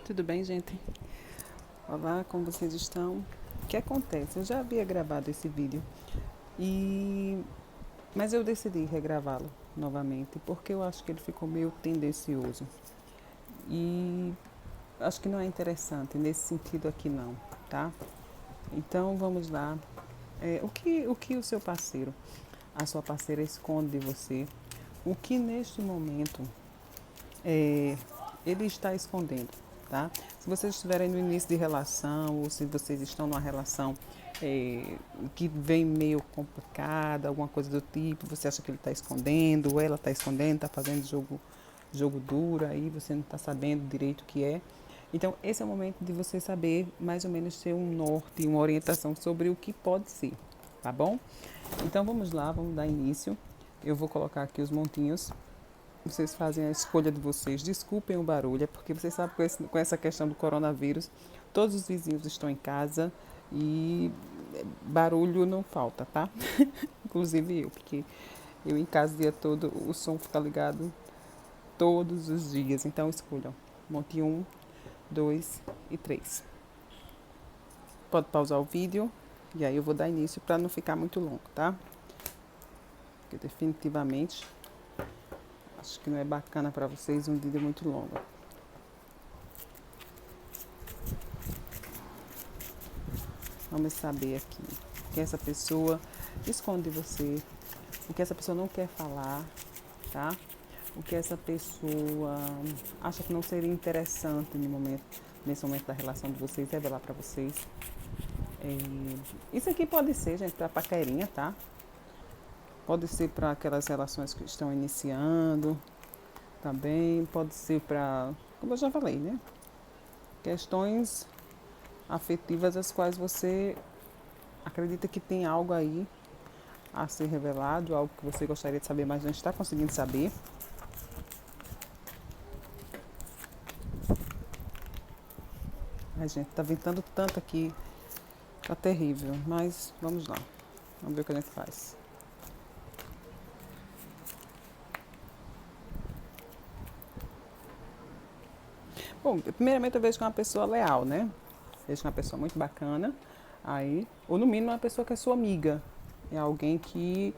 Tudo bem, gente? Olá, como vocês estão? O que acontece? Eu já havia gravado esse vídeo, e mas eu decidi regravá-lo novamente porque eu acho que ele ficou meio tendencioso e acho que não é interessante nesse sentido aqui não, tá? Então vamos lá. O que o seu parceiro, a sua parceira esconde de você? O que neste momento é, ele está escondendo, tá? Se vocês estiverem no início de relação ou se vocês estão numa relação que vem meio complicada, alguma coisa do tipo, você acha que ele está escondendo, ou ela está escondendo, está fazendo jogo duro, aí você não está sabendo direito o que é. Então, esse é o momento de você saber mais ou menos ter um norte, uma orientação sobre o que pode ser, tá bom? Então, vamos lá, vamos dar início. Eu vou colocar aqui os montinhos. Vocês fazem a escolha de vocês. Desculpem o barulho, é porque vocês sabem que com essa questão do coronavírus, todos os vizinhos estão em casa e barulho não falta, tá? Inclusive eu, porque eu em casa o dia todo, o som fica ligado todos os dias. Então escolham. Monte 1, 2 e 3. Pode pausar o vídeo e aí eu vou dar início para não ficar muito longo, tá? Porque definitivamente acho que não é bacana para vocês um vídeo muito longo. Vamos saber aqui o que essa pessoa esconde de você, o que essa pessoa não quer falar, tá? O que essa pessoa acha que não seria interessante nesse momento da relação de vocês, revelar para vocês. Isso aqui pode ser, gente, para paquerinha, tá? Pode ser para aquelas relações que estão iniciando, também pode ser para, como eu já falei, né? Questões afetivas as quais você acredita que tem algo aí a ser revelado, algo que você gostaria de saber, mas não está conseguindo saber. Ai, gente, tá ventando tanto aqui, tá terrível, mas vamos lá. Vamos ver o que a gente faz. Bom, primeiramente eu vejo que é uma pessoa leal, né? Vejo que é uma pessoa muito bacana, aí, ou no mínimo uma pessoa que é sua amiga. É alguém que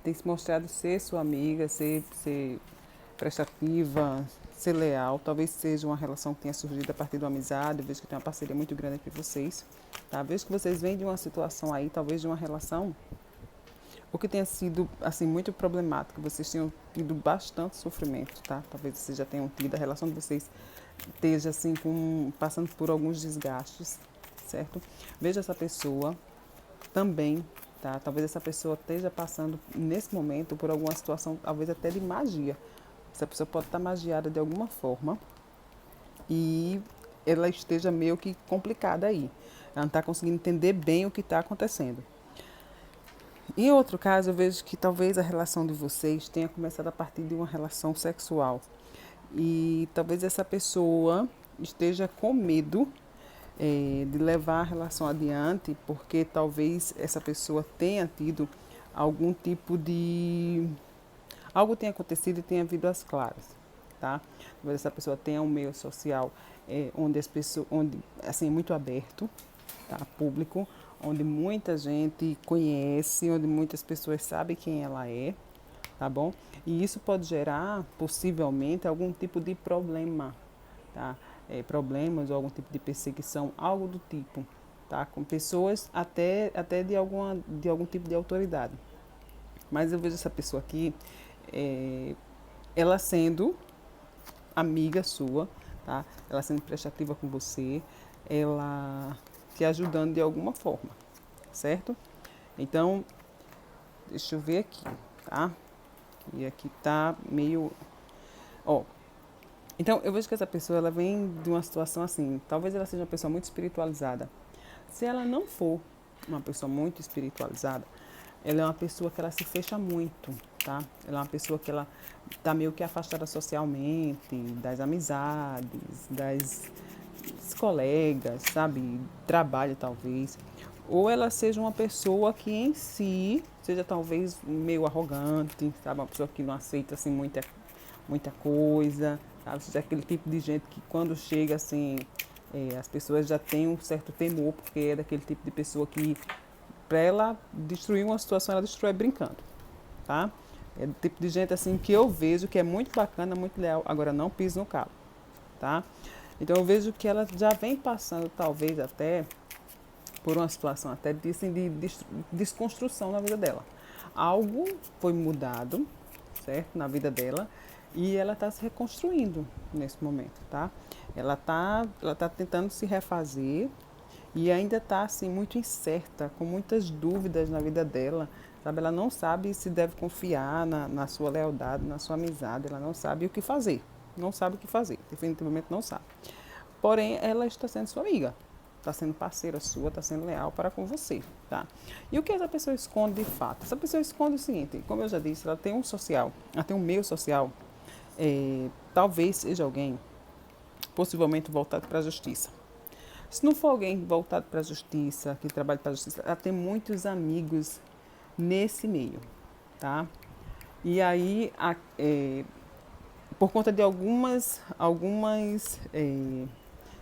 tem se mostrado ser sua amiga, ser prestativa, ser leal. Talvez seja uma relação que tenha surgido a partir de uma amizade. Eu vejo que tem uma parceria muito grande entre vocês. Tá? Vejo que vocês vêm de uma situação aí, talvez de uma relação, o que tenha sido assim muito problemático. Vocês tenham tido bastante sofrimento, tá? Talvez vocês já tenham tido, a relação de vocês esteja assim passando por alguns desgastes, certo? Veja essa pessoa também, tá? Talvez essa pessoa esteja passando nesse momento por alguma situação, talvez até de magia. Essa pessoa pode estar magiada de alguma forma e ela esteja meio que complicada aí. Ela não está conseguindo entender bem o que está acontecendo. Em outro caso, eu vejo que talvez a relação de vocês tenha começado a partir de uma relação sexual. E talvez essa pessoa esteja com medo de levar a relação adiante, porque talvez essa pessoa tenha tido algum tipo de... algo tenha acontecido e tenha vindo às claras, tá? Talvez essa pessoa tenha um meio social onde as pessoas, onde assim muito aberto, tá? Público, onde muita gente conhece, onde muitas pessoas sabem quem ela é, tá bom? E isso pode gerar, possivelmente, algum tipo de problema, tá? Problemas ou algum tipo de perseguição, algo do tipo, tá? Com pessoas até de algum tipo de autoridade. Mas eu vejo essa pessoa aqui, ela sendo amiga sua, tá? Ela sendo prestativa com você, ela te ajudando de alguma forma, certo? Então, deixa eu ver aqui, tá? E aqui tá meio... Ó, então eu vejo que essa pessoa, ela vem de uma situação assim, talvez ela seja uma pessoa muito espiritualizada. Se ela não for uma pessoa muito espiritualizada, ela é uma pessoa que ela se fecha muito, tá? Ela é uma pessoa que ela tá meio que afastada socialmente, das amizades, dos colegas, sabe? Trabalho talvez. Ou ela seja uma pessoa que em si seja talvez meio arrogante, sabe? Uma pessoa que não aceita assim muita coisa, Tá? Você é aquele tipo de gente que quando chega assim, as pessoas já têm um certo temor, porque é daquele tipo de pessoa que, para ela destruir uma situação, ela destrói brincando, tá? É do tipo de gente assim que eu vejo que é muito bacana, muito leal, agora não pisa no calo, tá? Então eu vejo que ela já vem passando, talvez até, por uma situação até de, assim, de desconstrução na vida dela. Algo foi mudado, certo, na vida dela, e ela está se reconstruindo nesse momento, tá? Ela tá tentando se refazer e ainda está assim muito incerta, com muitas dúvidas na vida dela, sabe? Ela não sabe se deve confiar na sua lealdade, na sua amizade, ela não sabe o que fazer, não sabe o que fazer, definitivamente não sabe. Porém, ela está sendo sua amiga, está sendo parceira sua, está sendo leal para com você, tá? E o que essa pessoa esconde de fato? Essa pessoa esconde o seguinte, como eu já disse, ela tem um social, ela tem um meio social, talvez seja alguém possivelmente voltado para a justiça. Se não for alguém voltado para a justiça, que trabalha para a justiça, ela tem muitos amigos nesse meio, tá? E aí, por conta de algumas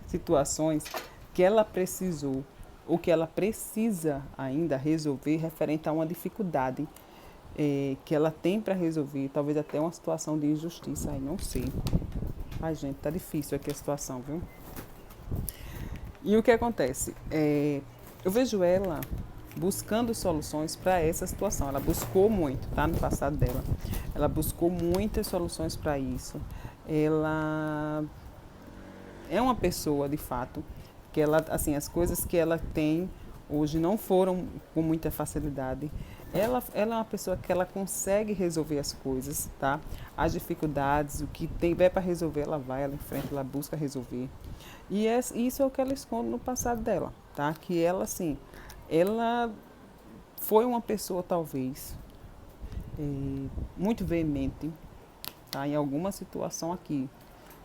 situações que ela precisou ou que ela precisa ainda resolver referente a uma dificuldade que ela tem para resolver, talvez até uma situação de injustiça, aí não sei. Ai, gente, tá difícil aqui a situação, viu? E o que acontece? Eu vejo ela buscando soluções para essa situação. Ela buscou muito, tá? No passado dela. Ela buscou muitas soluções para isso. Ela é uma pessoa, de fato, que ela, assim, as coisas que ela tem hoje não foram com muita facilidade. Ela é uma pessoa que ela consegue resolver as coisas, tá? As dificuldades, o que tiver para resolver, ela enfrenta, ela busca resolver. E isso é o que ela esconde no passado dela, tá? Que ela, assim, ela foi uma pessoa, talvez, muito veemente, tá? Em alguma situação aqui,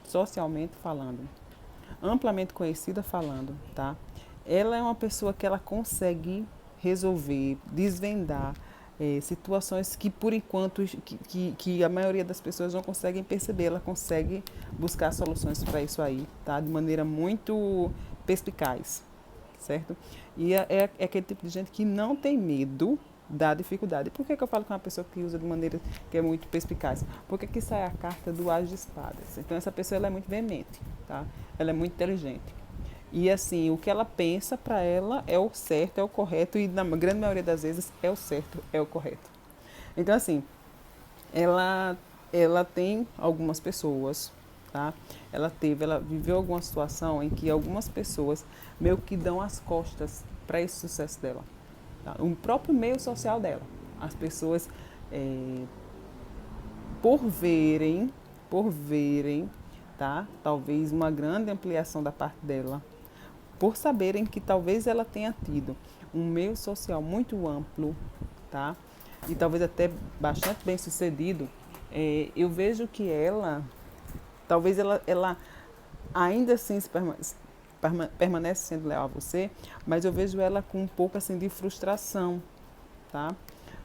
socialmente falando, amplamente conhecida falando, tá? Ela é uma pessoa que ela consegue resolver, desvendar situações que por enquanto que a maioria das pessoas não conseguem perceber. Ela consegue buscar soluções para isso aí, tá? De maneira muito perspicaz, certo? E é aquele tipo de gente que não tem medo da dificuldade. Por que eu falo com uma pessoa que usa de maneira que é muito perspicaz? Porque aqui sai a carta do As de Espadas. Então essa pessoa ela é muito veemente, tá? Ela é muito inteligente. E assim, o que ela pensa para ela é o certo, é o correto e na grande maioria das vezes é o certo, é o correto. Então assim, ela tem algumas pessoas, tá? Ela viveu alguma situação em que algumas pessoas meio que dão as costas para esse sucesso dela. Tá? O próprio meio social dela. As pessoas, por verem, tá? Talvez uma grande ampliação da parte dela, por saberem que talvez ela tenha tido um meio social muito amplo, tá? E talvez até bastante bem sucedido, eu vejo que talvez ela ainda assim permanece sendo leal a você, mas eu vejo ela com um pouco assim de frustração, tá?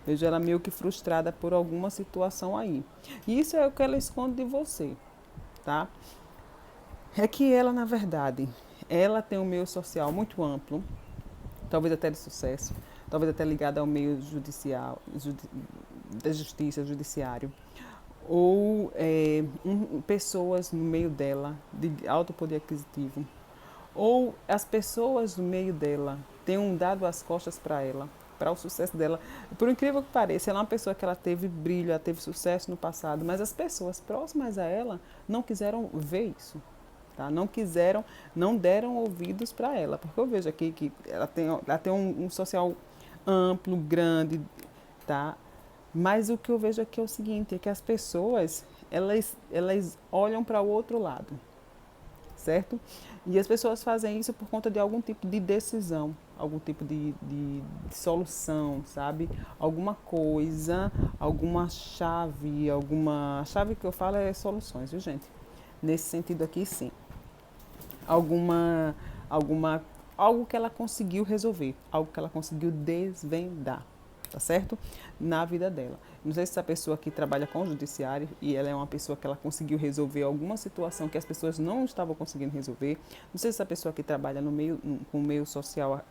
Vejo ela meio que frustrada por alguma situação aí. E isso é o que ela esconde de você, tá? É que ela, na verdade, ela tem um meio social muito amplo, talvez até de sucesso, talvez até ligada ao meio judicial, da justiça, judiciário, ou pessoas no meio dela de alto poder aquisitivo, ou as pessoas no meio dela tenham dado as costas para ela, para o sucesso dela. Por incrível que pareça, ela é uma pessoa que ela teve brilho, ela teve sucesso no passado, mas as pessoas próximas a ela não quiseram ver isso. Tá? Não deram ouvidos para ela, porque eu vejo aqui que ela tem um social amplo, grande, tá? Mas o que eu vejo aqui é o seguinte, é que as pessoas, elas olham para o outro lado, certo? E as pessoas fazem isso por conta de algum tipo de decisão, algum tipo de solução, sabe? Alguma coisa, alguma chave que eu falo é soluções, viu, gente? Nesse sentido aqui, sim. alguma, alguma, algo que ela conseguiu resolver, algo que ela conseguiu desvendar, tá certo? Na vida dela. Não sei se essa pessoa aqui trabalha com o judiciário e ela é uma pessoa que ela conseguiu resolver alguma situação que as pessoas não estavam conseguindo resolver. Não sei se essa pessoa aqui trabalha no meio, com o meio social,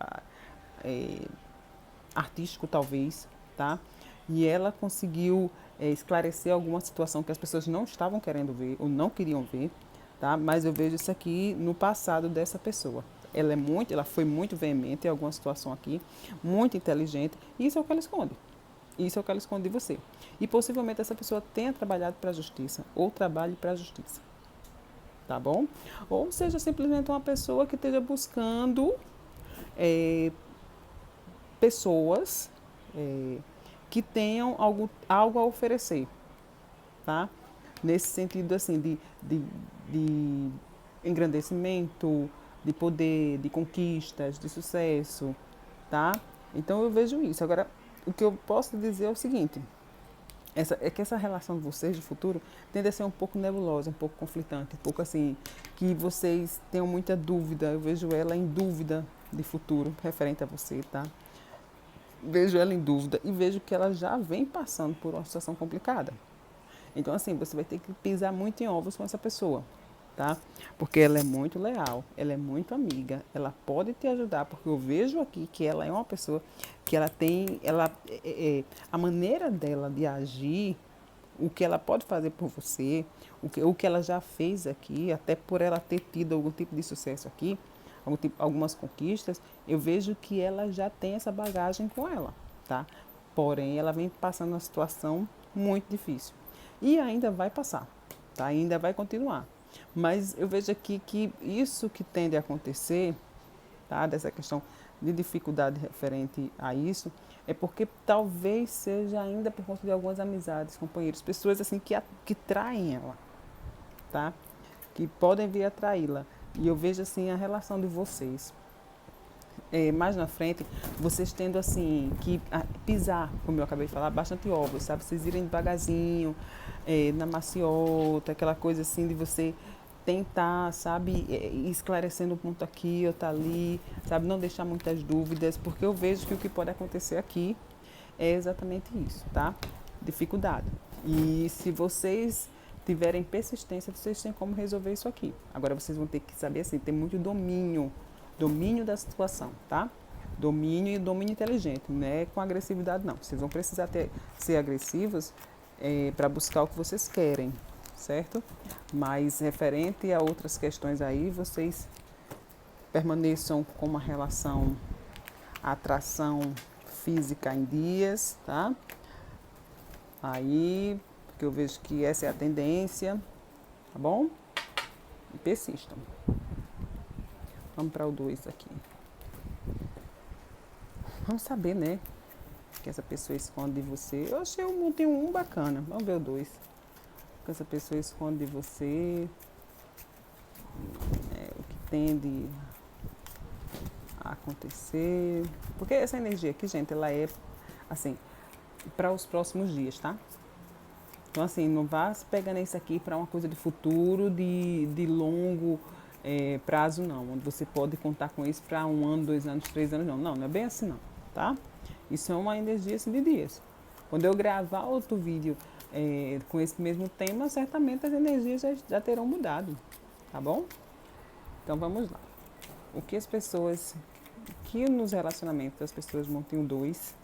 é, artístico talvez, tá? E ela conseguiu esclarecer alguma situação que as pessoas não estavam querendo ver ou não queriam ver, tá? Mas eu vejo isso aqui no passado dessa pessoa. Ela foi muito veemente em alguma situação aqui, muito inteligente, e isso é o que ela esconde. Isso é o que ela esconde de você. E possivelmente essa pessoa tenha trabalhado para a justiça ou trabalhe para a justiça, tá bom? Ou seja, simplesmente uma pessoa que esteja buscando é, pessoas que tenham algo a oferecer, tá? Nesse sentido, assim, de engrandecimento, de poder, de conquistas, de sucesso, tá? Então eu vejo isso. Agora, o que eu posso dizer é o seguinte, é que essa relação de vocês de futuro tende a ser um pouco nebulosa, um pouco conflitante, um pouco assim, que vocês tenham muita dúvida. Eu vejo ela em dúvida de futuro referente a você, tá? Vejo ela em dúvida e vejo que ela já vem passando por uma situação complicada. Então, assim, você vai ter que pisar muito em ovos com essa pessoa, tá? Porque ela é muito leal, ela é muito amiga, ela pode te ajudar, porque eu vejo aqui que ela é uma pessoa que ela tem, a maneira dela de agir, o que ela pode fazer por você, o que ela já fez aqui, até por ela ter tido algum tipo de sucesso aqui, algumas conquistas, eu vejo que ela já tem essa bagagem com ela, tá? Porém, ela vem passando uma situação muito difícil. E ainda vai passar, tá? Ainda vai continuar. Mas eu vejo aqui que isso que tende a acontecer, tá? Dessa questão de dificuldade referente a isso, é porque talvez seja ainda por conta de algumas amizades, companheiros, pessoas assim que traem ela, tá? Que podem vir a traí-la. E eu vejo assim a relação de vocês. Mais na frente, vocês tendo assim que pisar, como eu acabei de falar, bastante ovos, sabe? Vocês irem devagarzinho, na maciota, aquela coisa assim de você tentar, sabe, ir esclarecendo um ponto aqui, outro ali, sabe? Não deixar muitas dúvidas, porque eu vejo que o que pode acontecer aqui é exatamente isso, tá? Dificuldade. E se vocês tiverem persistência, vocês têm como resolver isso aqui. Agora vocês vão ter que saber assim, ter muito domínio da situação, tá? Domínio e domínio inteligente, não é com agressividade não. Vocês vão precisar ser agressivos para buscar o que vocês querem, certo? Mas referente a outras questões aí, vocês permaneçam com uma relação, atração física em dias, tá? Aí, porque eu vejo que essa é a tendência, tá bom? E persistam. Vamos para o 2 aqui. Vamos saber, né? O que essa pessoa esconde de você. Eu achei tem um bacana. Vamos ver o 2. O que essa pessoa esconde de você. O que tende a acontecer. Porque essa energia aqui, gente, ela é assim, para os próximos dias, tá? Então, assim, não vá se pegando isso aqui para uma coisa de futuro, de longo prazo, não. Onde você pode contar com isso para 1 ano, 2 anos, 3 anos, não. Não é bem assim, não, tá? Isso é uma energia assim, de dias. Quando eu gravar outro vídeo com esse mesmo tema, certamente as energias já terão mudado, tá bom? Então, vamos lá. O que as pessoas, que nos relacionamentos as pessoas montam 2,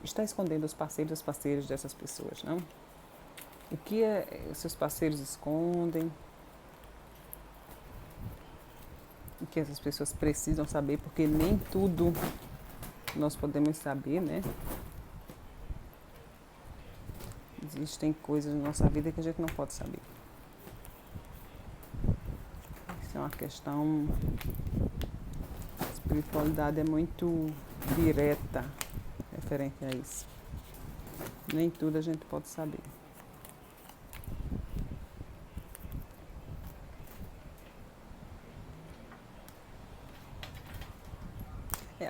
está escondendo os parceiros e as parceiras dessas pessoas, não? O que os seus parceiros escondem? O que essas pessoas precisam saber, porque nem tudo nós podemos saber, né? Existem coisas na nossa vida que a gente não pode saber. Isso é uma questão... A espiritualidade é muito direta referente a isso. Nem tudo a gente pode saber.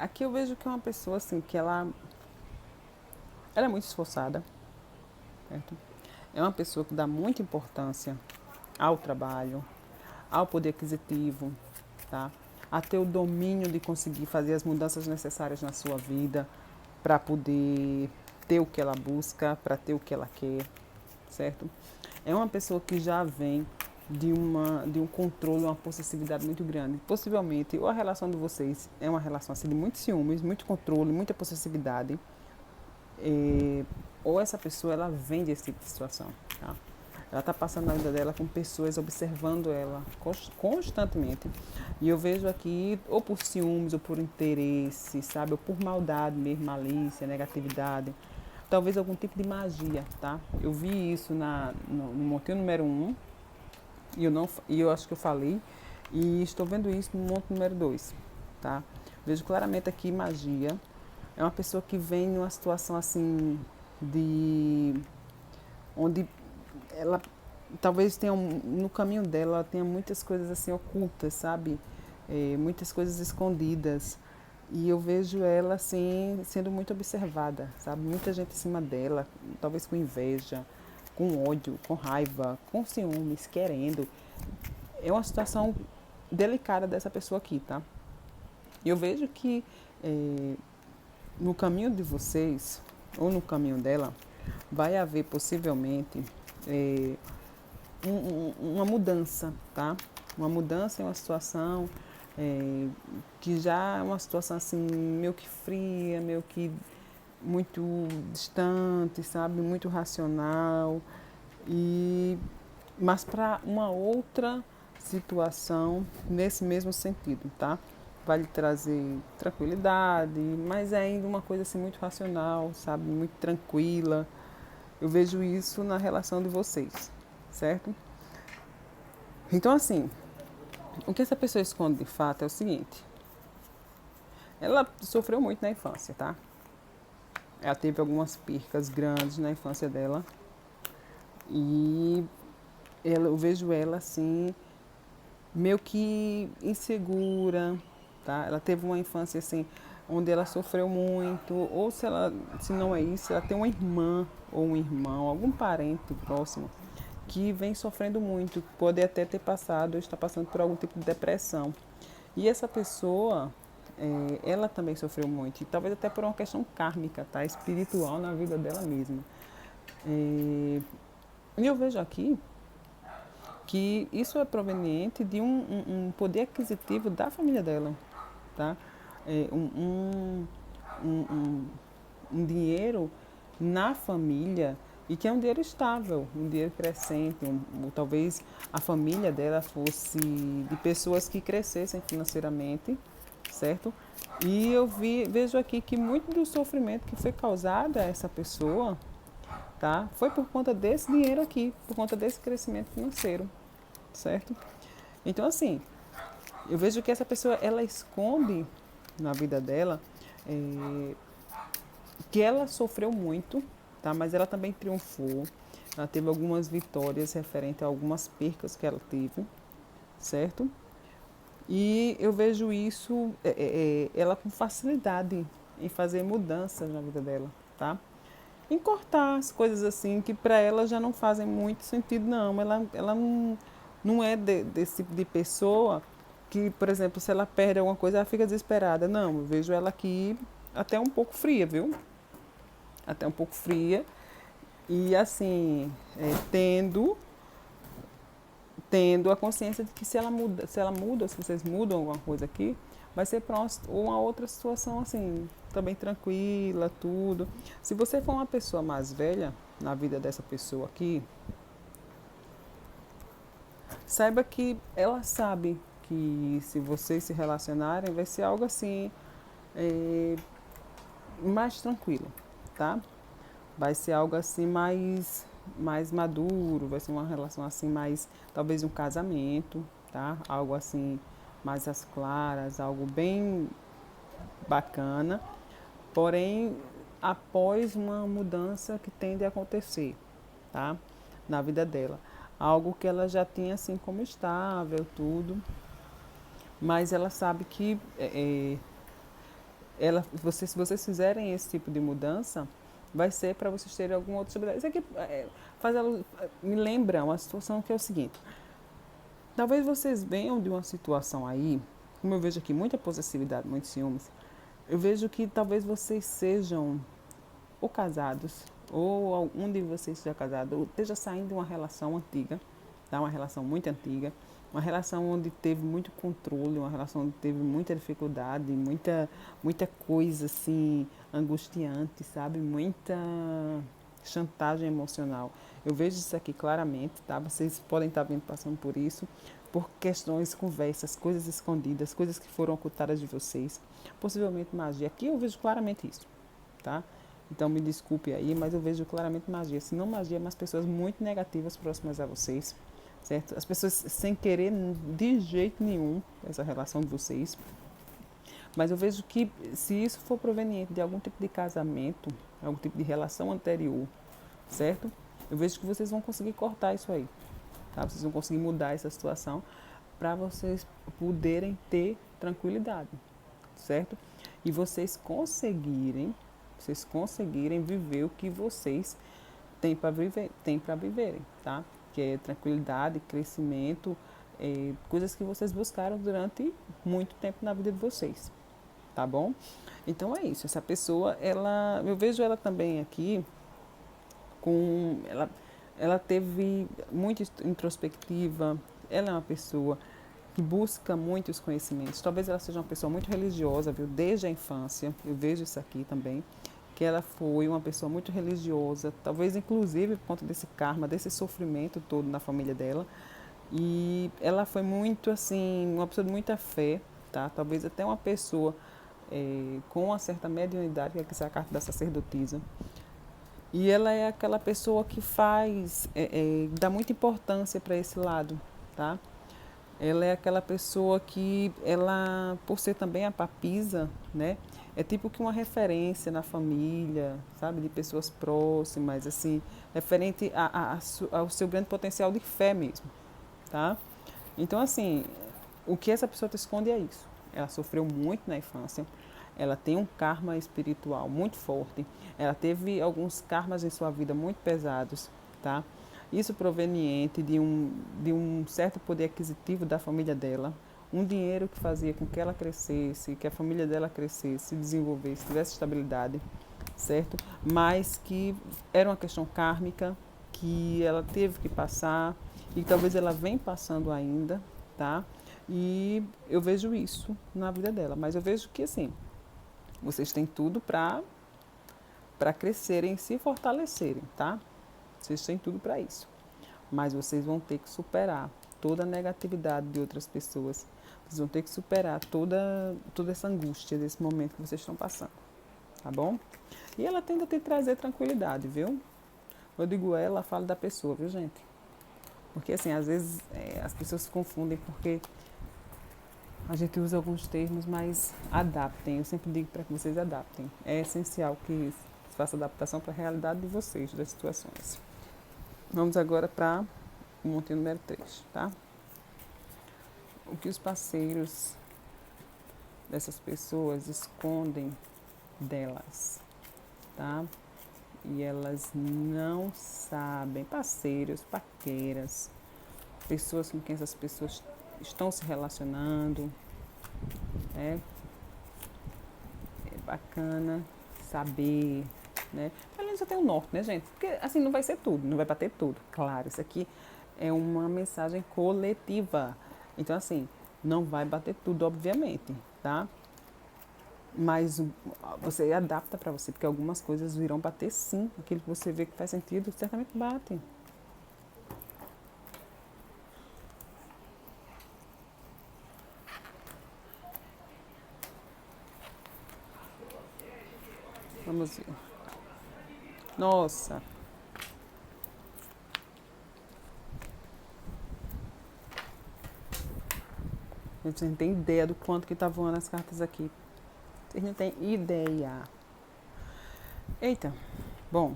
Aqui eu vejo que é uma pessoa assim, que ela é muito esforçada, certo? É uma pessoa que dá muita importância ao trabalho, ao poder aquisitivo, tá? a ter o domínio de conseguir fazer as mudanças necessárias na sua vida para poder ter o que ela busca, para ter o que ela quer, certo? É uma pessoa que já vem de um controle, uma possessividade muito grande. Possivelmente, ou a relação de vocês é uma relação assim, de muitos ciúmes, muito controle, muita possessividade, ou essa pessoa ela vem desse tipo de situação, tá? Ela está passando na vida dela com pessoas observando ela constantemente. E eu vejo aqui, ou por ciúmes, ou por interesse, sabe? Ou por maldade mesmo, malícia, negatividade. Talvez algum tipo de magia, tá? Eu vi isso no montinho número 1, e eu acho que eu falei, e estou vendo isso no monte número 2, tá? Vejo claramente aqui magia. É uma pessoa que vem numa situação assim de onde ela talvez tenha no caminho dela ela tenha muitas coisas assim ocultas, sabe? Muitas coisas escondidas. E eu vejo ela assim sendo muito observada, sabe? Muita gente em cima dela, talvez com inveja, com ódio, com raiva, com ciúmes, querendo. É uma situação delicada dessa pessoa aqui, tá? E eu vejo que no caminho de vocês, ou no caminho dela, vai haver possivelmente uma mudança, tá? Uma mudança em uma situação que já é uma situação assim meio que fria, meio que muito distante, sabe? Muito racional. Mas para uma outra situação nesse mesmo sentido, tá? Vai lhe trazer tranquilidade, mas é ainda uma coisa assim muito racional, sabe? Muito tranquila. Eu vejo isso na relação de vocês, certo? Então, assim, o que essa pessoa esconde de fato é o seguinte: ela sofreu muito na infância, tá? Ela teve algumas percas grandes na infância dela e eu vejo ela assim, meio que insegura, tá? Ela teve uma infância assim, onde ela sofreu muito, ou se não é isso, ela tem uma irmã ou um irmão, algum parente próximo que vem sofrendo muito, pode até ter passado ou está passando por algum tipo de depressão. E essa pessoa, ela também sofreu muito, e talvez até por uma questão kármica, tá? Espiritual na vida dela mesma. E eu vejo aqui que isso é proveniente de um poder aquisitivo da família dela, tá? É, um dinheiro na família e que é um dinheiro estável, um dinheiro crescente, talvez a família dela fosse de pessoas que crescessem financeiramente, certo? E eu vejo aqui que muito do sofrimento que foi causado a essa pessoa, tá? Foi por conta desse dinheiro aqui, por conta desse crescimento financeiro, certo? Então, assim, eu vejo que essa pessoa, ela esconde na vida dela que ela sofreu muito, tá? Mas ela também triunfou. Ela teve algumas vitórias referente a algumas percas que ela teve, certo? E eu vejo isso, ela com facilidade em fazer mudanças na vida dela, tá? Em cortar as coisas assim que para ela já não fazem muito sentido, não. Ela não é desse tipo de pessoa que, por exemplo, se ela perde alguma coisa, ela fica desesperada. Não, eu vejo ela aqui até um pouco fria, viu? Até um pouco fria. E assim, tendo a consciência de que se ela muda, se vocês mudam alguma coisa aqui, vai ser para uma outra situação assim, também tranquila, tudo. Se você for uma pessoa mais velha na vida dessa pessoa aqui, saiba que ela sabe que se vocês se relacionarem, vai ser algo assim, mais tranquilo, tá? Vai ser algo assim mais maduro, vai ser uma relação assim mais, talvez um casamento, tá? Algo assim mais às claras, algo bem bacana, porém após uma mudança que tende a acontecer, tá? Na vida dela. Algo que ela já tinha assim como estável, tudo, mas ela sabe que se vocês fizerem esse tipo de mudança, vai ser para vocês terem alguma outra possibilidade. Isso aqui me lembra uma situação que é o seguinte: talvez vocês venham de uma situação aí como eu vejo aqui muita possessividade, muitos ciúmes, eu vejo que talvez vocês sejam ou casados, ou algum de vocês seja casado, ou esteja saindo de uma relação antiga, tá? Uma relação muito antiga, uma relação onde teve muito controle, uma relação onde teve muita dificuldade, muita coisa assim angustiante, sabe? Muita chantagem emocional. Eu vejo isso aqui claramente, tá? Vocês podem estar vindo passando por isso, por questões, conversas, coisas escondidas, coisas que foram ocultadas de vocês, possivelmente magia. Aqui eu vejo claramente isso, tá? Então me desculpe aí, mas eu vejo claramente magia. Se não magia, mas pessoas muito negativas próximas a vocês, certo? As pessoas sem querer de jeito nenhum essa relação de vocês. Mas eu vejo que se isso for proveniente de algum tipo de casamento, algum tipo de relação anterior, certo? Eu vejo que vocês vão conseguir cortar isso aí, tá? Vocês vão conseguir mudar essa situação para vocês poderem ter tranquilidade, certo? E vocês conseguirem viver o que vocês têm para viverem, tá? Que é tranquilidade, crescimento, coisas que vocês buscaram durante muito tempo na vida de vocês, tá bom? Então é isso. Essa pessoa, eu vejo ela também aqui ela teve muito introspectiva. Ela é uma pessoa que busca muitos conhecimentos. Talvez ela seja uma pessoa muito religiosa, viu? Desde a infância, eu vejo isso aqui também, que ela foi uma pessoa muito religiosa, talvez inclusive por conta desse karma, desse sofrimento todo na família dela. E ela foi muito assim, uma pessoa de muita fé, tá? Talvez até uma pessoa com uma certa mediunidade, que é essa carta da sacerdotisa. E ela é aquela pessoa que dá muita importância para esse lado, tá? Ela é aquela pessoa que, ela, por ser também a papisa, né? É tipo que uma referência na família, sabe? De pessoas próximas, assim, referente ao seu grande potencial de fé mesmo, tá? Então, assim, o que essa pessoa te esconde é isso. Ela sofreu muito na infância, ela tem um karma espiritual muito forte, ela teve alguns karmas em sua vida muito pesados, tá? Isso proveniente de um certo poder aquisitivo da família dela, um dinheiro que fazia com que ela crescesse, que a família dela crescesse, se desenvolvesse, tivesse estabilidade, certo? Mas que era uma questão kármica, que ela teve que passar e talvez ela vem passando ainda, tá? E eu vejo isso na vida dela, mas eu vejo que assim, vocês têm tudo para crescerem e se fortalecerem, tá? Vocês têm tudo para isso. Mas vocês vão ter que superar toda a negatividade de outras pessoas. Vocês vão ter que superar toda essa angústia desse momento que vocês estão passando, tá bom? E ela tenta te trazer tranquilidade, viu? Eu digo ela, falo da pessoa, viu, gente? Porque assim, às vezes as pessoas se confundem porque a gente usa alguns termos, mas adaptem. Eu sempre digo para que vocês adaptem. É essencial que se faça adaptação para a realidade de vocês, das situações. Vamos agora para o monte número 3, tá? O que os parceiros dessas pessoas escondem delas, tá? E elas não sabem. Parceiros, paqueras, pessoas com quem essas pessoas estão se relacionando, né? É bacana saber, né? Além disso, tem o norte, né, gente? Porque assim não vai ser tudo, não vai bater tudo. Claro, isso aqui é uma mensagem coletiva. Então, assim, não vai bater tudo, obviamente, tá? Mas você adapta para você, porque algumas coisas virão bater sim. Aquilo que você vê que faz sentido, certamente bate. Vamos ver. Nossa. Vocês não tem ideia do quanto que tá voando as cartas aqui. Vocês não têm ideia. Eita. Bom.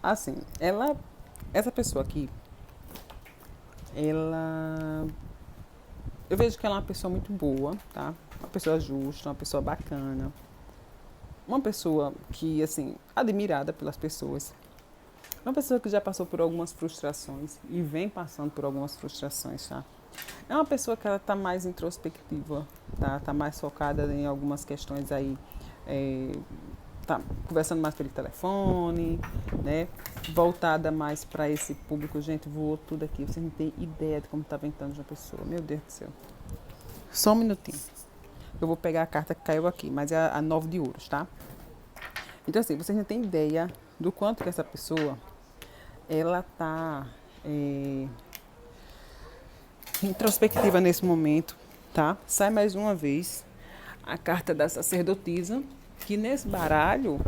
Assim, essa pessoa aqui, ela, eu vejo que ela é uma pessoa muito boa, tá? Uma pessoa justa, uma pessoa bacana. Uma pessoa que, assim, admirada pelas pessoas. Uma pessoa que já passou por algumas frustrações e vem passando por algumas frustrações, tá? É uma pessoa que ela tá mais introspectiva, tá? Tá mais focada em algumas questões aí, tá conversando mais pelo telefone, né? Voltada mais para esse público. Gente, voou tudo aqui. Você não tem ideia de como tá ventando uma pessoa. Meu Deus do céu. Só um minutinho. Eu vou pegar a carta que caiu aqui, mas é a 9 de ouros, tá? Então, assim, vocês não têm ideia do quanto que essa pessoa, ela tá introspectiva nesse momento, tá? Sai mais uma vez a carta da sacerdotisa, que nesse baralho,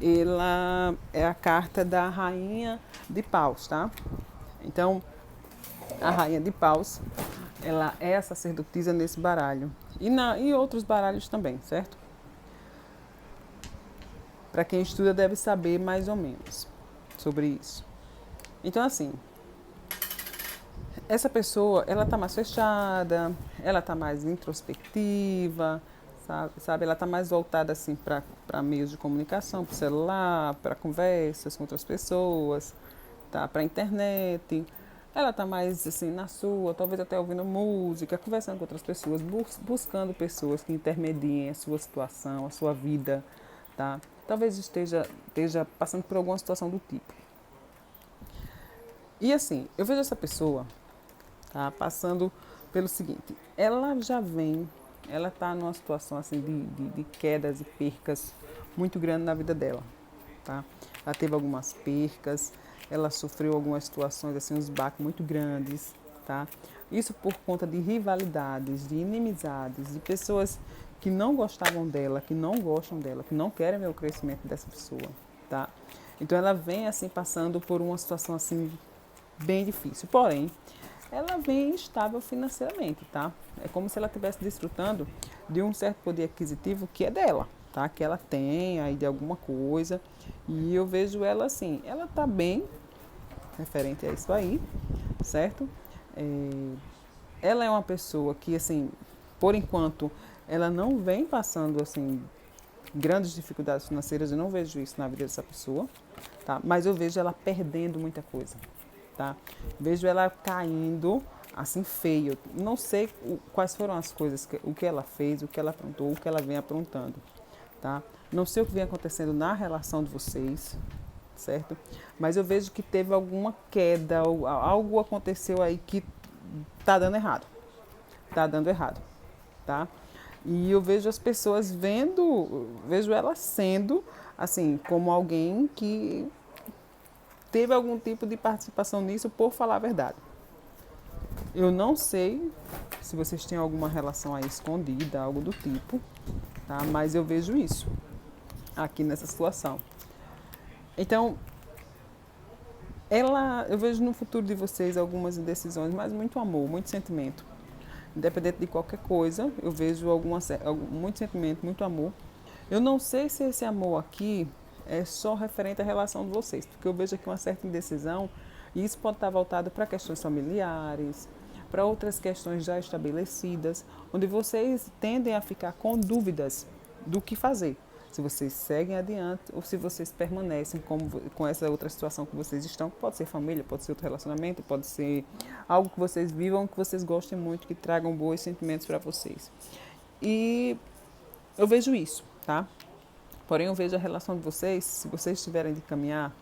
ela é a carta da rainha de paus, tá? Então, a rainha de paus, ela é a sacerdotisa nesse baralho. E outros baralhos também, certo? Para quem estuda deve saber mais ou menos sobre isso. Então, assim, essa pessoa, ela tá mais fechada, ela tá mais introspectiva, sabe? Ela tá mais voltada, assim, para meios de comunicação, para celular, para conversas com outras pessoas, tá? Para internet. Ela tá mais, assim, na sua, talvez até ouvindo música, conversando com outras pessoas, buscando pessoas que intermediem a sua situação, a sua vida, tá? Talvez esteja passando por alguma situação do tipo. E assim, eu vejo essa pessoa, tá, passando pelo seguinte, ela tá numa situação assim de quedas e percas muito grande na vida dela, tá? Ela teve algumas percas, ela sofreu algumas situações assim, uns baques muito grandes, tá? Isso por conta de rivalidades, de inimizades, de pessoas que não gostavam dela, que não gostam dela, que não querem ver o crescimento dessa pessoa, tá? Então ela vem assim passando por uma situação assim bem difícil. Porém, ela vem estável financeiramente, tá? É como se ela estivesse desfrutando de um certo poder aquisitivo que é dela, tá? Que ela tem aí de alguma coisa. E eu vejo ela assim, ela tá bem referente a isso aí, certo? Ela é uma pessoa que, assim, por enquanto, ela não vem passando, assim, grandes dificuldades financeiras. Eu não vejo isso na vida dessa pessoa, tá? Mas eu vejo ela perdendo muita coisa, tá? Vejo ela caindo assim feio. Não sei quais foram as coisas, o que ela fez, o que ela aprontou, o que ela vem aprontando, tá? Não sei o que vem acontecendo na relação de vocês, certo? Mas eu vejo que teve alguma queda, algo aconteceu aí que tá dando errado. Tá dando errado, tá? E eu vejo as pessoas vejo ela sendo assim, como alguém que teve algum tipo de participação nisso, por falar a verdade. Eu não sei se vocês têm alguma relação aí escondida, algo do tipo, tá? Mas eu vejo isso aqui nessa situação. Então, eu vejo no futuro de vocês algumas indecisões, mas muito amor, muito sentimento. Independente de qualquer coisa, eu vejo muito sentimento, muito amor. Eu não sei se esse amor aqui é só referente à relação de vocês, porque eu vejo aqui uma certa indecisão e isso pode estar voltado para questões familiares, para outras questões já estabelecidas, onde vocês tendem a ficar com dúvidas do que fazer. Se vocês seguem adiante ou se vocês permanecem com essa outra situação que vocês estão, pode ser família, pode ser outro relacionamento, pode ser algo que vocês vivam, que vocês gostem muito, que tragam bons sentimentos para vocês. E eu vejo isso, tá? Porém, eu vejo a relação de vocês, se vocês tiverem de caminhar,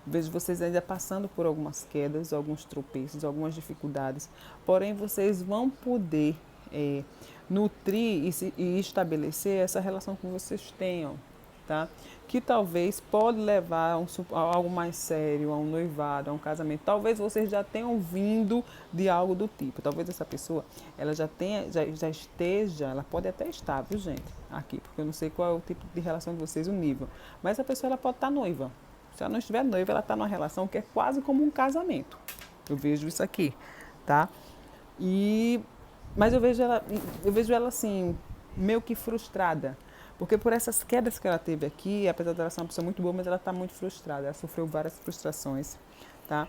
vejo vocês ainda passando por algumas quedas, alguns tropeços, algumas dificuldades. Porém, vocês vão poder nutrir e estabelecer essa relação que vocês tenham, tá? Que talvez pode levar a algo mais sério, a um noivado, a um casamento. Talvez vocês já tenham vindo de algo do tipo. Talvez essa pessoa, ela já esteja, ela pode até estar, viu, gente? Aqui, porque eu não sei qual é o tipo de relação de vocês, o nível. Mas a pessoa, ela pode estar noiva. Se ela não estiver noiva, ela está numa relação que é quase como um casamento. Eu vejo isso aqui, tá? Mas eu vejo ela assim, meio que frustrada. Porque por essas quedas que ela teve aqui, apesar de ela ser uma pessoa muito boa, mas ela está muito frustrada. Ela sofreu várias frustrações, tá?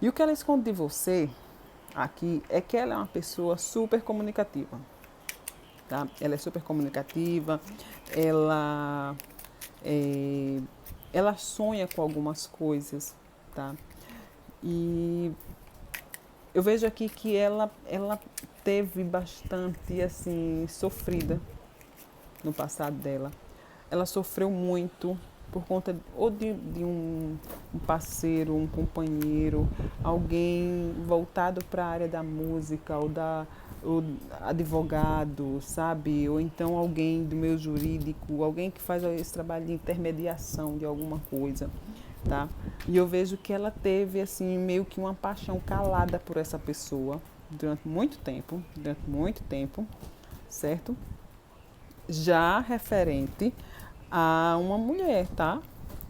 E o que ela esconde de você aqui é que ela é uma pessoa super comunicativa, tá? Ela é super comunicativa, ela ela sonha com algumas coisas, tá? E eu vejo aqui que ela teve bastante, assim, sofrida no passado dela. Ela sofreu muito por conta ou de um parceiro, um companheiro, alguém voltado para a área da música ou advogado, sabe? Ou então alguém do meio jurídico, alguém que faz esse trabalho de intermediação de alguma coisa, tá? E eu vejo que ela teve assim meio que uma paixão calada por essa pessoa durante muito tempo, certo? Já referente a uma mulher, tá?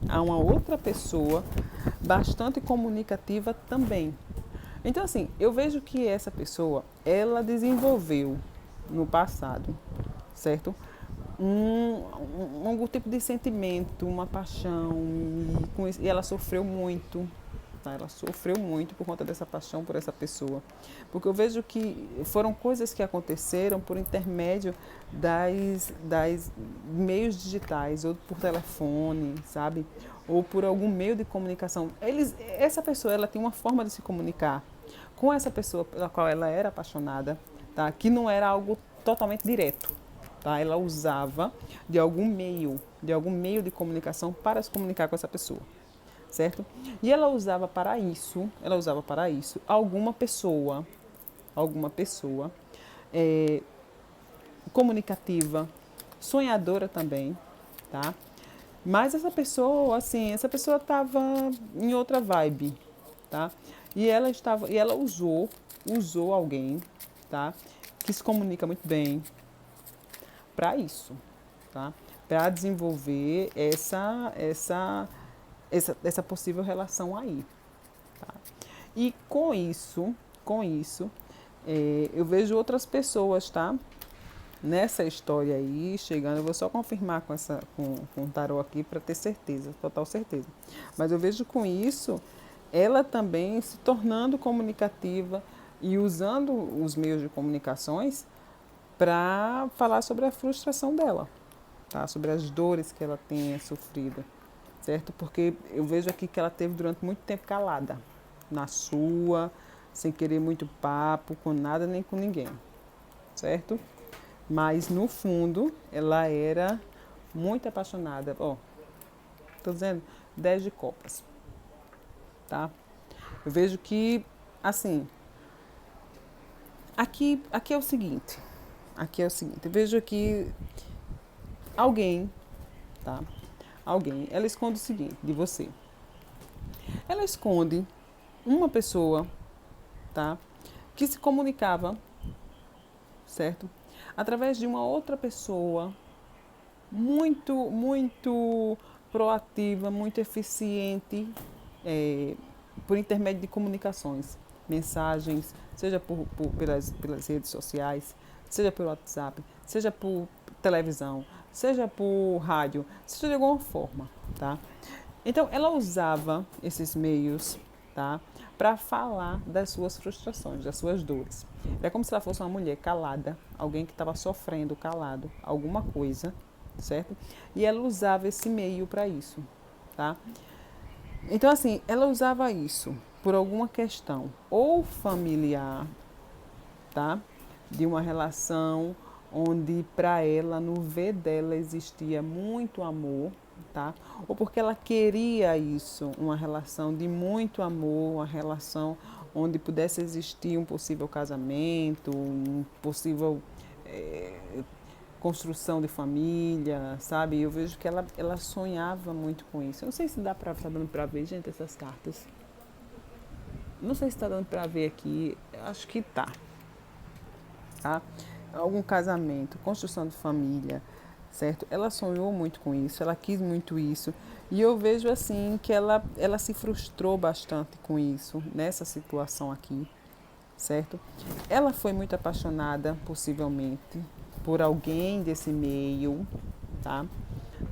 A uma outra pessoa bastante comunicativa também. Então, assim, eu vejo que essa pessoa, ela desenvolveu no passado, certo? Algum tipo de sentimento, uma paixão, e ela sofreu muito, tá? Ela sofreu muito por conta dessa paixão por essa pessoa. Porque eu vejo que foram coisas que aconteceram por intermédio das meios digitais, ou por telefone, sabe? Ou por algum meio de comunicação. Essa pessoa, ela tem uma forma de se comunicar com essa pessoa pela qual ela era apaixonada, tá? Que não era algo totalmente direto, tá? Ela usava de algum meio de comunicação para se comunicar com essa pessoa, certo? E ela usava para isso alguma pessoa é, comunicativa, sonhadora também, tá? Mas essa pessoa estava em outra vibe, tá? E ela usou alguém, tá? Que se comunica muito bem para isso, tá? Para desenvolver essa possível relação aí, tá? E com isso, eu vejo outras pessoas, tá? Nessa história aí, chegando, eu vou só confirmar com o tarô aqui para ter certeza, total certeza. Mas eu vejo com isso, ela também se tornando comunicativa e usando os meios de comunicações para falar sobre a frustração dela, tá? Sobre as dores que ela tenha sofrido, certo? Porque eu vejo aqui que ela teve durante muito tempo calada, na sua, sem querer muito papo com nada nem com ninguém, certo? Mas no fundo ela era muito apaixonada. Ó, tô dizendo 10 de copas, tá? Eu vejo que, assim, aqui é o seguinte, eu vejo aqui alguém, tá? Alguém, ela esconde o seguinte de você. Ela esconde uma pessoa, tá? Que se comunicava, certo? Através de uma outra pessoa muito proativa, muito eficiente, por intermédio de comunicações, mensagens, seja pelas redes sociais, seja pelo WhatsApp, seja por televisão, seja por rádio, seja de alguma forma, tá? Então, ela usava esses meios, tá? Para falar das suas frustrações, das suas dores. É como se ela fosse uma mulher calada, alguém que estava sofrendo calado, alguma coisa, certo? E ela usava esse meio para isso, tá? Então, assim, ela usava isso por alguma questão, ou familiar, tá? De uma relação onde para ela, no ver dela, existia muito amor, tá? Ou porque ela queria isso, uma relação de muito amor, uma relação onde pudesse existir um possível casamento, um possível construção de família, sabe? Eu vejo que ela sonhava muito com isso. Eu não sei se tá dando para ver, gente, essas cartas. Não sei se está dando para ver aqui. Acho que tá? Algum casamento, construção de família, certo? Ela sonhou muito com isso, ela quis muito isso. E eu vejo assim que ela se frustrou bastante com isso, nessa situação aqui, certo? Ela foi muito apaixonada, possivelmente, por alguém desse meio, tá?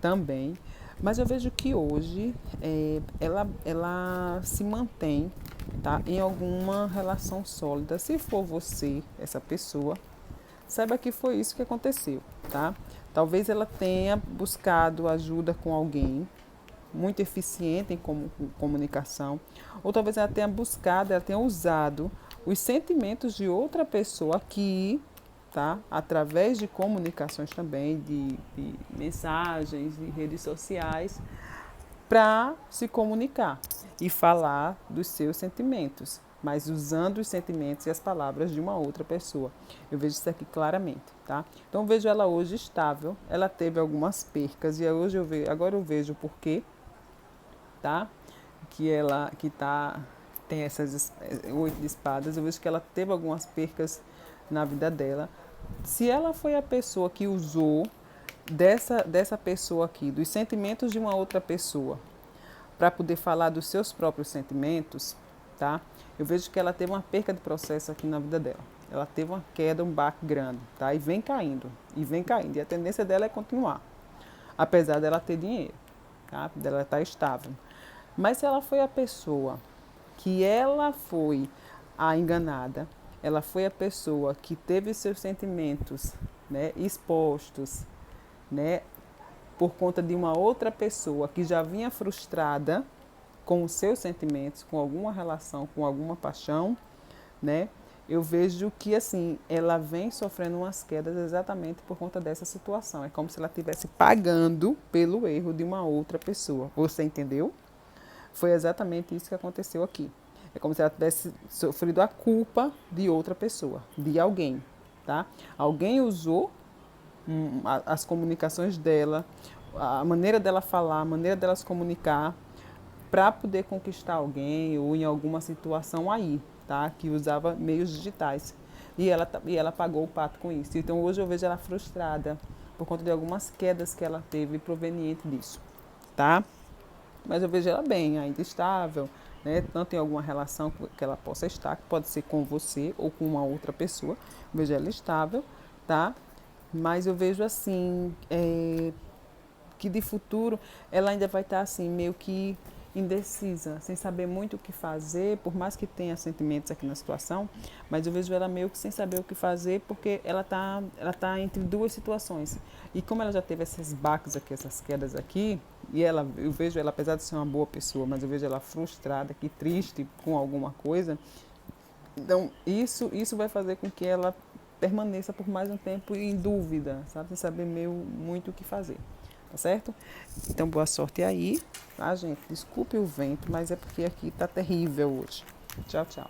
Também. Mas eu vejo que hoje ela se mantém, tá? Em alguma relação sólida. Se for você, essa pessoa, saiba que foi isso que aconteceu, tá? Talvez ela tenha buscado ajuda com alguém, muito eficiente em comunicação, ou talvez ela tenha buscado, ela tenha usado os sentimentos de outra pessoa aqui, tá? Através de comunicações também, de mensagens e redes sociais, para se comunicar e falar dos seus sentimentos, mas usando os sentimentos e as palavras de uma outra pessoa. Eu vejo isso aqui claramente, tá? Então eu vejo ela hoje estável, ela teve algumas percas e hoje agora eu vejo o porquê, tá? Tem essas 8 de espadas, eu vejo que ela teve algumas percas na vida dela. Se ela foi a pessoa que usou dessa pessoa aqui, dos sentimentos de uma outra pessoa, para poder falar dos seus próprios sentimentos, tá? Eu vejo que ela teve uma perca de processo aqui na vida dela. Ela teve uma queda, um baque grande, tá? E vem caindo, e vem caindo. E a tendência dela é continuar, apesar dela ter dinheiro, tá? Dela estar estável. Mas se ela foi a pessoa que ela foi a enganada, ela foi a pessoa que teve seus sentimentos, né, expostos, né, por conta de uma outra pessoa que já vinha frustrada com os seus sentimentos, com alguma relação, com alguma paixão, né? Eu vejo que assim, ela vem sofrendo umas quedas exatamente por conta dessa situação. É como se ela estivesse pagando pelo erro de uma outra pessoa. Você entendeu? Foi exatamente isso que aconteceu aqui. É como se ela tivesse sofrido a culpa de outra pessoa, de alguém, tá? Alguém usou as comunicações dela, a maneira dela falar, a maneira dela se comunicar, para poder conquistar alguém ou em alguma situação aí, tá? Que usava meios digitais. E ela pagou o pato com isso. Então hoje eu vejo ela frustrada por conta de algumas quedas que ela teve proveniente disso, tá? Mas eu vejo ela bem, ainda estável, né? Tanto em alguma relação que ela possa estar, que pode ser com você ou com uma outra pessoa. Eu vejo ela estável, tá? Mas eu vejo assim, que de futuro ela ainda vai estar assim, meio que indecisa, sem saber muito o que fazer, por mais que tenha sentimentos aqui na situação, mas eu vejo ela meio que sem saber o que fazer, porque ela tá entre duas situações. E como ela já teve esses baques aqui, essas quedas aqui, e eu vejo ela, apesar de ser uma boa pessoa, mas eu vejo ela frustrada, aqui, triste com alguma coisa, então isso vai fazer com que ela permaneça por mais um tempo em dúvida, sabe? Sem saber meio muito o que fazer. Tá certo? Então, boa sorte aí, tá, gente? Desculpe o vento, mas é porque aqui tá terrível hoje. Tchau, tchau.